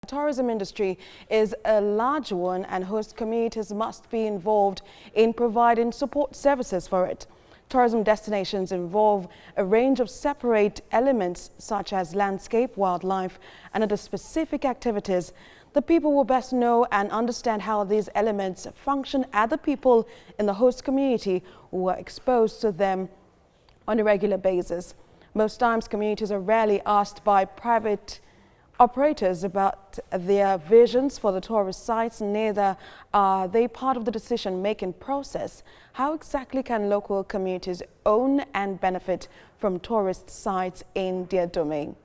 The tourism industry is a large one and host communities must be involved in providing support services for it. Tourism destinations involve a range of separate elements such as landscape, wildlife, and other specific activities. The people will best know and understand how these elements function are the people in the host community who are exposed to them on a regular basis. Most times, communities are rarely asked by private operators about their visions for the tourist sites, neither are they part of the decision-making process. How exactly can local communities own and benefit from tourist sites in their domain?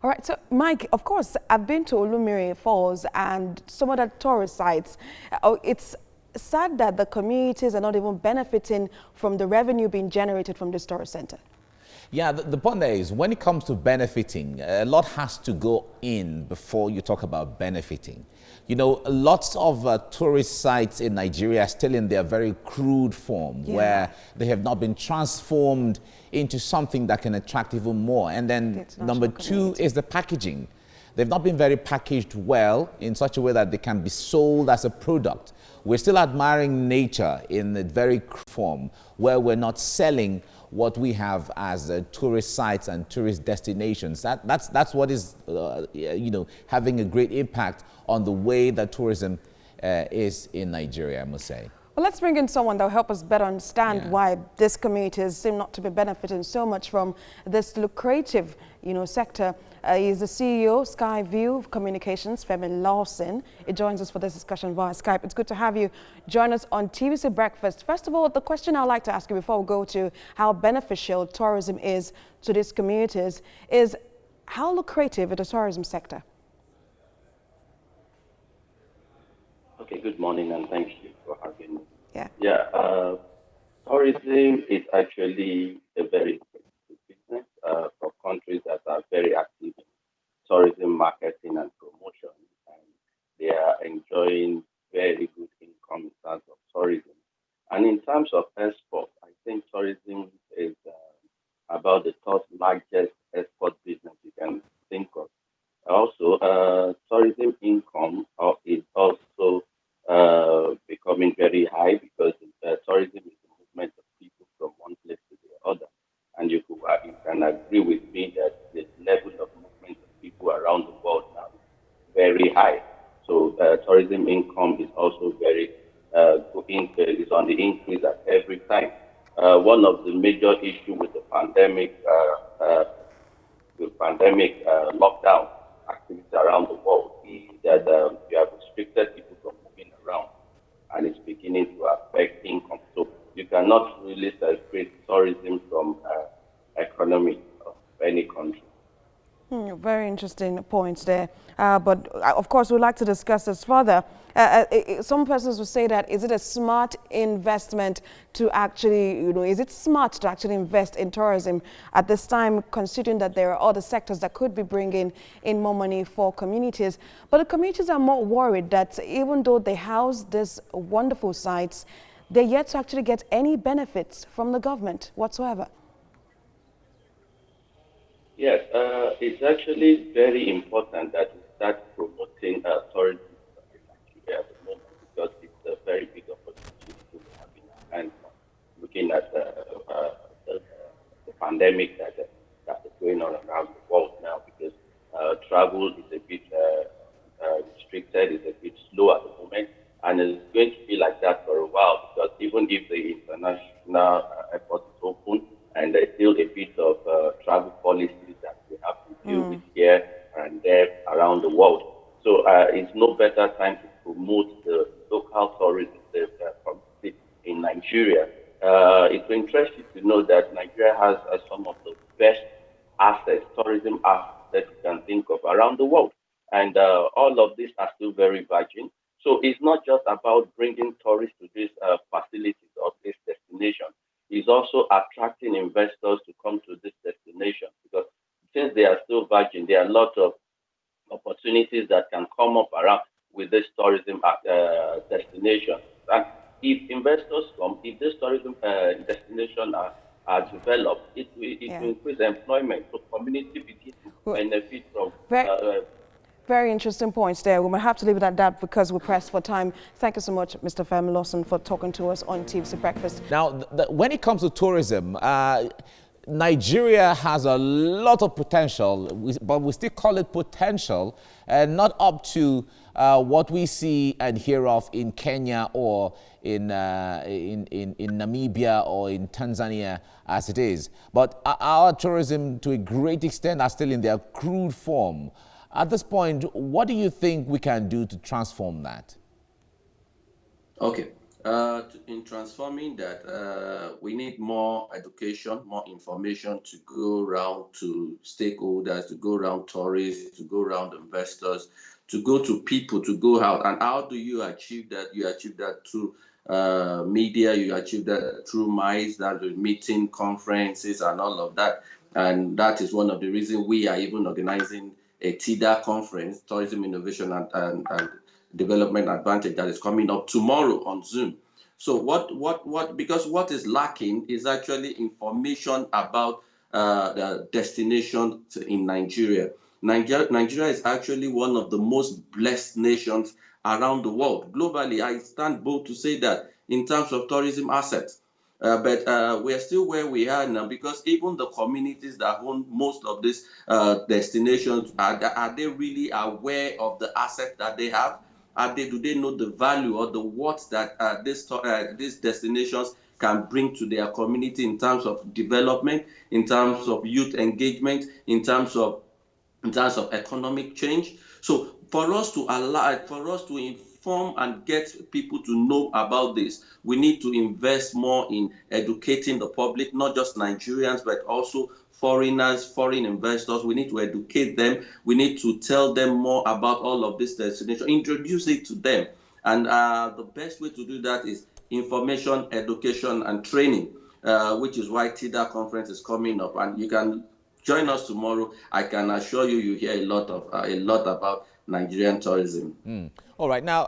All right, so Mike, of course, I've been to Olumiri Falls and some other tourist sites. It's sad that the communities are not even benefiting from the revenue being generated from this tourist center. Yeah, the point there is when it comes to benefiting, a lot has to go in before you talk about benefiting. You know, lots of tourist sites in Nigeria are still in their very crude form, where they have not been transformed into something that can attract even more. And then number two is the packaging. They've not been very packaged well in such a way that they can be sold as a product. We're still admiring nature in a very crude form, where we're not selling what we have as tourist sites and tourist destinations. That's what is, you know, having a great impact on the way that tourism is in Nigeria, I must say. Well, let's bring in someone that will help us better understand why these communities seem not to be benefiting so much from this lucrative, sector. He's the CEO, Skyview Communications, Femi Lawson. He joins us for this discussion via Skype. It's good to have you join us on TVC Breakfast. First of all, the question I'd like to ask you before we go to how beneficial tourism is to these communities is how lucrative is the tourism sector? Okay, good morning and thank you for having me. Tourism is actually a very expensive business for countries that are very active in tourism marketing and promotion, and they are enjoying very good income in terms of tourism. And in terms of export, I think tourism is about the third largest export business you can think of. Also, tourism income is also becoming very high because tourism is the movement of people from one place to the other. And you can agree with me that the level of movement of people around the world now is very high. So tourism income is also very is on the increase at every time. One of the major issues with the pandemic lockdown activity around the world is that you have restricted people from moving around, and it's beginning to affect income. So you cannot really separate tourism from economy of any country. Very interesting points there. But of course, we'd like to discuss this further. Some persons will say that, is it a smart investment to actually, is it smart to actually invest in tourism at this time, considering that there are other sectors that could be bringing in more money for communities? But the communities are more worried that even though they house these wonderful sites, they're yet to actually get any benefits from the government whatsoever. Yes, it's actually very important that we start promoting tourism in Nigeria at the moment because it's a very big opportunity we have in our hands now. Looking at the pandemic that is going on around the world now, because travel is a bit restricted, is a bit slow at the moment, and it's going to be like that for a while because even if the international airport is open, and there's still a bit of travel policies that we have to deal with here and there around the world. So it's no better time to promote the local tourism community in Nigeria. It's interesting to know that Nigeria has some of the best assets, tourism assets that you can think of around the world. And all of these are still very virgin. So it's not just about bringing tourists to these facilities or this destination. Is also attracting investors to come to this destination because since they are still virgin, there are a lot of opportunities that can come up around with this tourism destination. And if investors come, if this tourism destination are developed, it will Yeah. increase employment. So community begin to Well, benefit from very, very interesting points there. We might have to leave it at that because we're pressed for time. Thank you so much, Mr. Femi Lawson, for talking to us on TVC Breakfast. Now, when it comes to tourism, Nigeria has a lot of potential, but we still call it potential, and not up to what we see and hear of in Kenya or in Namibia or in Tanzania as it is. But our tourism, to a great extent, are still in their crude form. At this point, what do you think we can do to transform that? Okay. In transforming that, we need more education, more information to go around to stakeholders, to go around tourists, to go around investors, to go to people, to go out. And how do you achieve that? You achieve that through media, you achieve that through MICE, that is meeting, conferences, and all of that. And that is one of the reasons we are even organizing a TIDA conference, Tourism Innovation and Development Advantage, that is coming up tomorrow on Zoom. So because what is lacking is actually information about the destinations in Nigeria. Nigeria is actually one of the most blessed nations around the world. Globally, I stand bold to say that in terms of tourism assets. But we are still where we are now because even the communities that own most of these destinations, are they really aware of the assets that they have? Do they know the value or the worth that these destinations can bring to their community in terms of development, in terms of youth engagement, in terms of economic change? So for us to inform and get people to know about this, we need to invest more in educating the public, not just Nigerians, but also foreigners, foreign investors. We need to educate them. We need to tell them more about all of this destination, introduce it to them. And the best way to do that is information, education, and training, which is why TIDA conference is coming up. And you can join us tomorrow. I can assure you, you hear a lot about Nigerian tourism. All right. Now,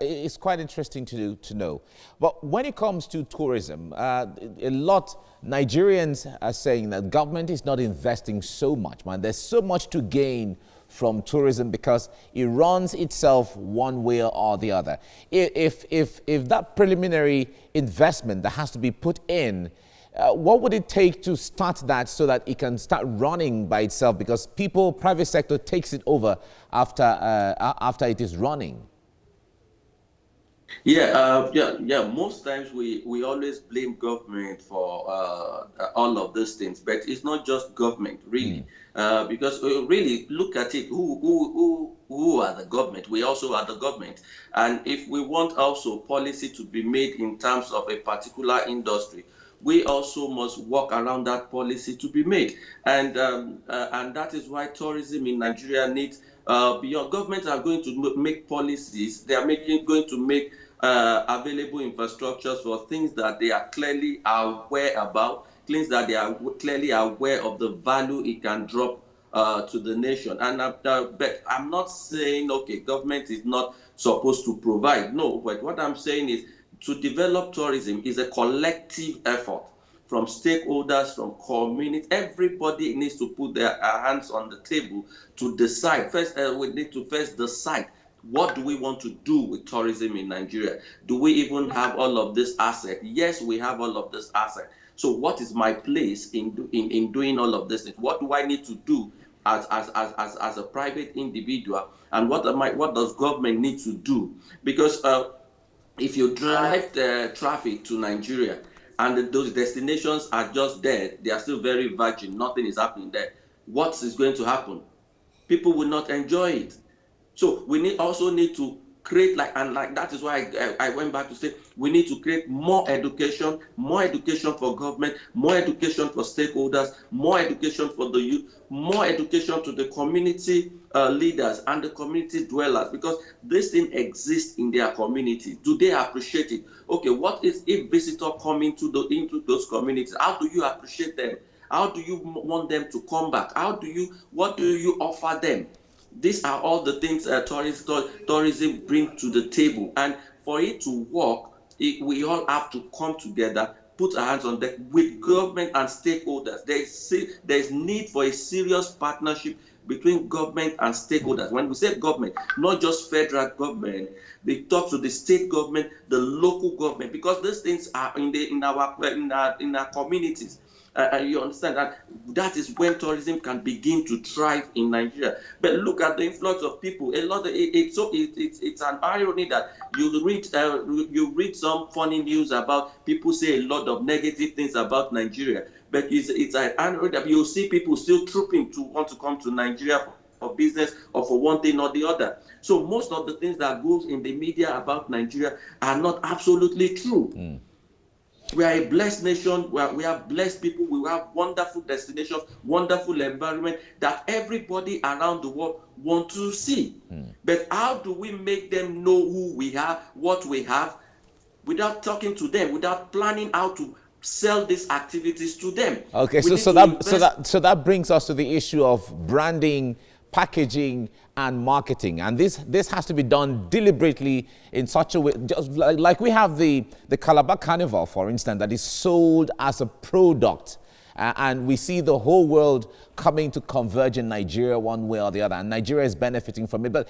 it's quite interesting to know. But when it comes to tourism, a lot Nigerians are saying that government is not investing so much. Man, there's so much to gain from tourism because it runs itself one way or the other. If that preliminary investment that has to be put in, what would it take to start that so that it can start running by itself? Because private sector takes it over after it is running. Yeah. Most times we always blame government for all of those things, but it's not just government really, because really look at it. Who are the government? We also are the government, and if we want also policy to be made in terms of a particular industry, we also must work around that policy to be made, and that is why tourism in Nigeria needs beyond governments are going to make policies. They are going to make available infrastructures for things that they are clearly aware about, things that they are clearly aware of the value it can drop to the nation. And but I'm not saying, okay, government is not supposed to provide. No, but what I'm saying is to develop tourism is a collective effort from stakeholders, from communities. Everybody needs to put their hands on the table to decide. First, we need to first decide, what do we want to do with tourism in Nigeria? Do we even have all of this asset? Yes, we have all of this asset. So what is my place in doing all of this? What do I need to do as a private individual? And what does government need to do? Because if you drive the traffic to Nigeria and those destinations are just there, they are still very virgin, nothing is happening there, what is going to happen? People will not enjoy it. So we also need to create, that is why I went back to say we need to create more education for government, more education for stakeholders, more education for the youth, more education to the community leaders and the community dwellers, because this thing exists in their communities. Do they appreciate it? Okay, what is if visitor come into those communities? How do you appreciate them? How do you want them to come back? What do you offer them? These are all the things tourism bring to the table, and for it to work, we all have to come together, put our hands on deck with government and stakeholders. There is need for a serious partnership between government and stakeholders. When we say government, not just federal government, they talk to the state government, the local government, because these things are in our communities. You understand that is when tourism can begin to thrive in Nigeria. But look at the influx of people. It's an irony that you read some funny news about people say a lot of negative things about Nigeria. But it's an irony that you see people still trooping to want to come to Nigeria for business or for one thing or the other. So most of the things that goes in the media about Nigeria are not absolutely true. We are a blessed nation. We are blessed people. We have wonderful destinations, wonderful environment that everybody around the world want to see. But how do we make them know who we are, what we have, without talking to them, without planning how to sell these activities to them? Okay, so that brings us to the issue of branding, packaging, and marketing, and this has to be done deliberately in such a way, just like we have the Calabar Carnival, for instance, that is sold as a product, and we see the whole world coming to converge in Nigeria one way or the other, and Nigeria is benefiting from it. But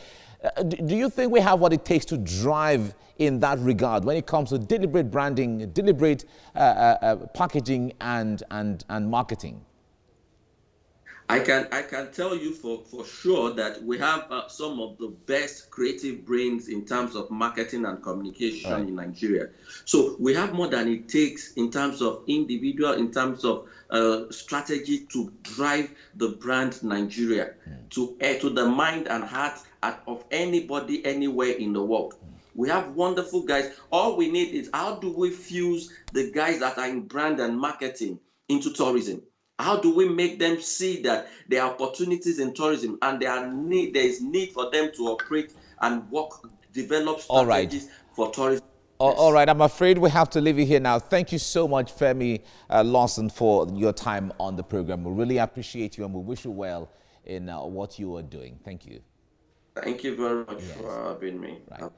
do you think we have what it takes to drive in that regard when it comes to deliberate branding, deliberate packaging, and marketing? I can tell you for sure that we have some of the best creative brains in terms of marketing and communication in Nigeria. So we have more than it takes in terms of individual, in terms of strategy to drive the brand Nigeria to the mind and heart of anybody anywhere in the world. We have wonderful guys. All we need is how do we fuse the guys that are in brand and marketing into tourism? How do we make them see that there are opportunities in tourism and there is need for them to operate and develop strategies for tourism? All right, I'm afraid we have to leave you here now. Thank you so much, Femi Lawson, for your time on the program. We really appreciate you and we wish you well in what you are doing. Thank you. Thank you very much for having me. Right.